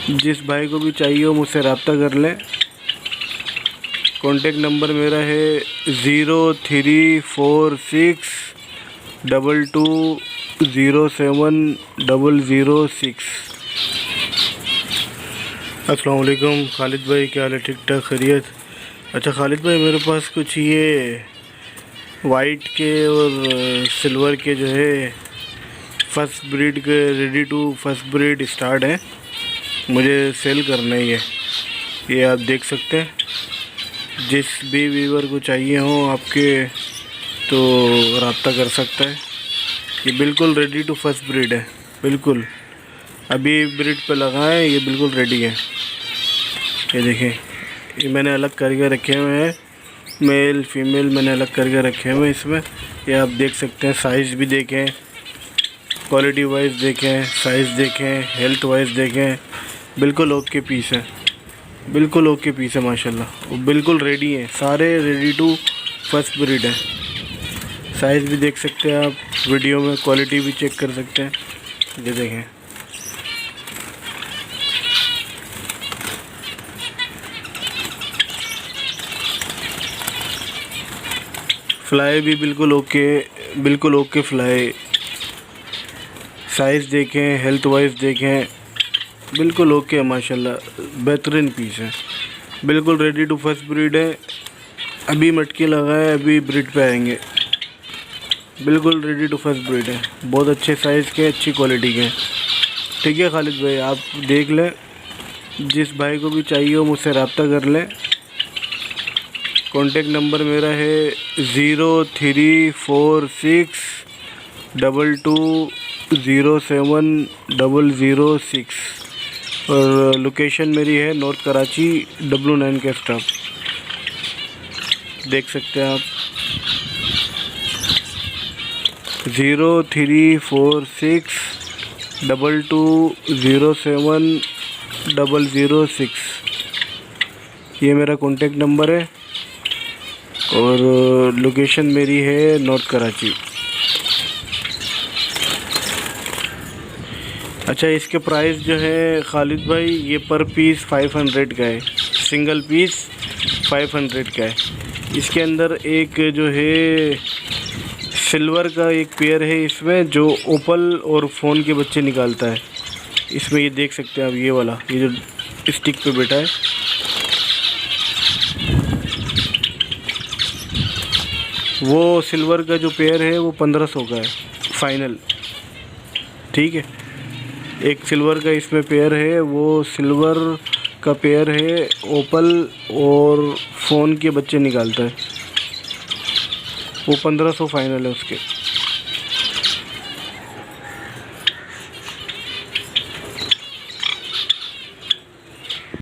जिस भाई को भी चाहिए हो मुझसे रब्ता कर लें। कॉन्टेक्ट नंबर मेरा है 034622070006। अस्सलाम वालेकुम खालिद भाई, क्या हाल है? ठीक ठाक खैरियत? अच्छा खालिद भाई, मेरे पास कुछ ये वाइट के और सिल्वर के जो है फर्स्ट ब्रीड के ready to first breed start है, मुझे सेल करना ही है। ये आप देख सकते हैं, जिस भी व्यूअर को चाहिए हो आपके तो रब्ता कर सकता है। ये बिल्कुल रेडी टू फर्स्ट ब्रीड है, बिल्कुल अभी ब्रीड पे लगाएं, ये बिल्कुल रेडी है। ये देखें, ये मैंने अलग करके रखे हुए हैं, मेल फीमेल मैंने अलग करके रखे हुए हैं इसमें। ये आप देख सकते हैं, साइज़ भी देखें, क्वालिटी वाइज देखें, साइज़ देखें, हेल्थ वाइज देखें, बिल्कुल ओके पीस है, बिल्कुल ओके पीस है माशाल्लाह। वो बिल्कुल रेडी है, सारे रेडी टू फर्स्ट ब्रीड है। साइज़ भी देख सकते हैं आप वीडियो में, क्वालिटी भी चेक कर सकते हैं। ये देखें, फ्लाई भी बिल्कुल ओके फ्लाई। साइज़ देखें, हेल्थ वाइज देखें, बिल्कुल ओके है माशाल्लाह, बेहतरीन पीस है, बिल्कुल रेडी टू फर्स्ट ब्रीड है। अभी मटकी लगाए, अभी ब्रीड पे आएंगे, बिल्कुल रेडी टू फर्स्ट ब्रीड है। बहुत अच्छे साइज़ के, अच्छी क्वालिटी के। ठीक है खालिद भाई, आप देख लें, जिस भाई को भी चाहिए हो मुझसे रब्ता कर लें। कॉन्टेक्ट नंबर मेरा है 034622070006 और लोकेशन मेरी है नॉर्थ कराची W9 के स्टॉप, देख सकते हैं आप। 034622070006 ये मेरा कॉन्टेक्ट नंबर है और लोकेशन मेरी है नॉर्थ कराची। अच्छा, इसके प्राइस जो है खालिद भाई, ये पर पीस 500 का है, सिंगल पीस 500 का है। इसके अंदर एक जो है सिल्वर का एक पेयर है इसमें, जो ओपल और फ़ोन के बच्चे निकालता है। इसमें ये देख सकते हैं आप, ये वाला, ये जो स्टिक पे बैठा है, वो सिल्वर का जो पेयर है वो 1500 का है फाइनल। ठीक है, एक सिल्वर का इसमें पेयर है, वो सिल्वर का पेयर है, ओपल और फ़ोन के बच्चे निकालता है, वो 1500 फाइनल है उसके।